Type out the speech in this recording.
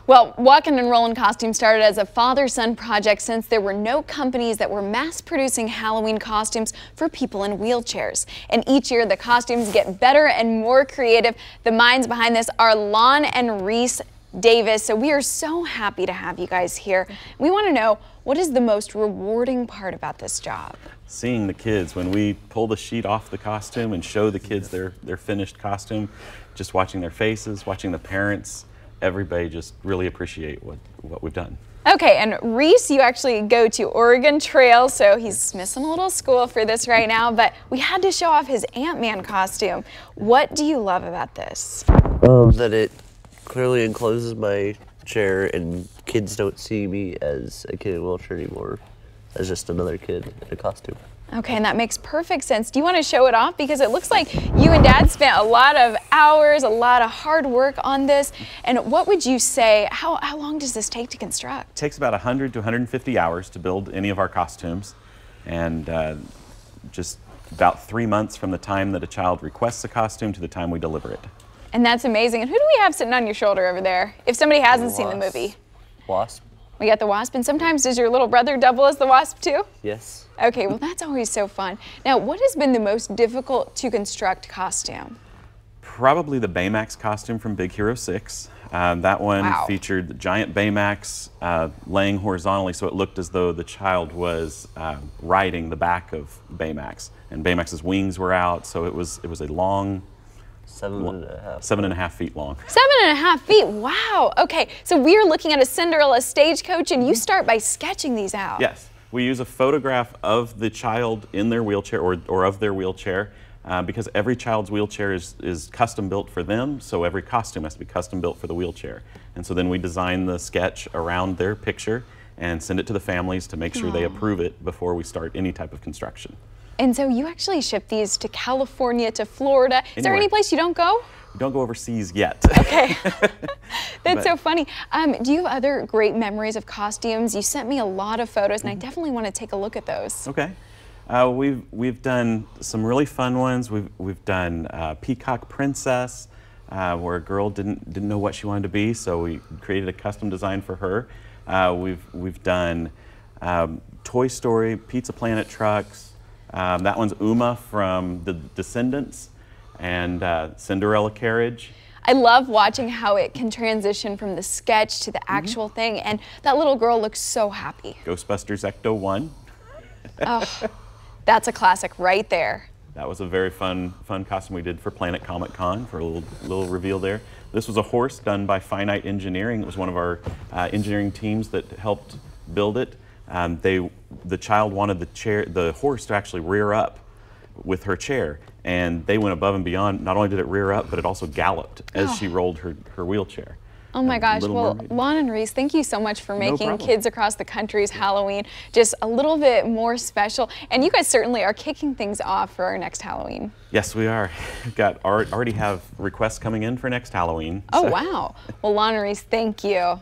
Well, Walkin' and Rollin' Costumes started as a father-son project since there were no companies that were mass-producing Halloween costumes for people in wheelchairs. And each year, the costumes get better and more creative. The minds behind this are Lon and Reese Davis. So we are so happy to have you guys here. We want to know, what is the most rewarding part about this job? Seeing the kids, when we pull the sheet off the costume and show the kids their finished costume, just watching their faces, watching the parents, everybody just really appreciate what we've done. Okay, and Reese, you actually go to Oregon Trail, so he's missing a little school for this right now, but we had to show off his Ant-Man costume. What do you love about this? That it clearly encloses my chair and kids don't see me as a kid in a wheelchair anymore, as just another kid in a costume. Okay, and that makes perfect sense. Do you want to show it off? Because it looks like you and Dad spent a lot of hours, a lot of hard work on this. And what would you say, how long does this take to construct? It takes about 100 to 150 hours to build any of our costumes, and just about 3 months from the time that a child requests a costume to the time we deliver it. And that's amazing. And who do we have sitting on your shoulder over there? If somebody hasn't seen the movie. Wasp. We got the Wasp, and sometimes does your little brother double as the Wasp too? Yes. Okay, well that's always so fun. Now, what has been the most difficult to construct costume? Probably the Baymax costume from Big Hero 6. That one featured the giant Baymax laying horizontally, so it looked as though the child was riding the back of Baymax. And Baymax's wings were out, so it was a long, 7.5 feet long. 7.5 feet, wow. Okay, so we're looking at a Cinderella stagecoach, and you start by sketching these out. Yes, we use a photograph of the child in their wheelchair or of their wheelchair because every child's wheelchair is custom built for them, so every costume has to be custom built for the wheelchair. And so then we design the sketch around their picture and send it to the families to make sure they approve it before we start any type of construction. And so you actually ship these to California, to Florida. Is there any place you don't go? We don't go overseas yet. Okay. That's so funny. Do you have other great memories of costumes? You sent me a lot of photos, and I definitely want to take a look at those. Okay. We've done some really fun ones. We've done Peacock Princess, where a girl didn't know what she wanted to be, so we created a custom design for her. We've done Toy Story, Pizza Planet trucks. That one's Uma from The Descendants, and Cinderella carriage. I love watching how it can transition from the sketch to the actual thing, and that little girl looks so happy. Ghostbusters Ecto-1. Oh, that's a classic right there. That was a very fun costume we did for Planet Comic Con for a little reveal there. This was a horse done by Finite Engineering. It was one of our engineering teams that helped build it. The child wanted the horse to actually rear up with her chair, and they went above and beyond. Not only did it rear up, but it also galloped as she rolled her wheelchair. Oh my gosh, well, Lon and Reese, thank you so much for making Kids Across the Country's Halloween just a little bit more special. And you guys certainly are kicking things off for our next Halloween. Yes, we are. We've already have requests coming in for next Halloween. Oh, wow. Well, Lon and Reese, thank you.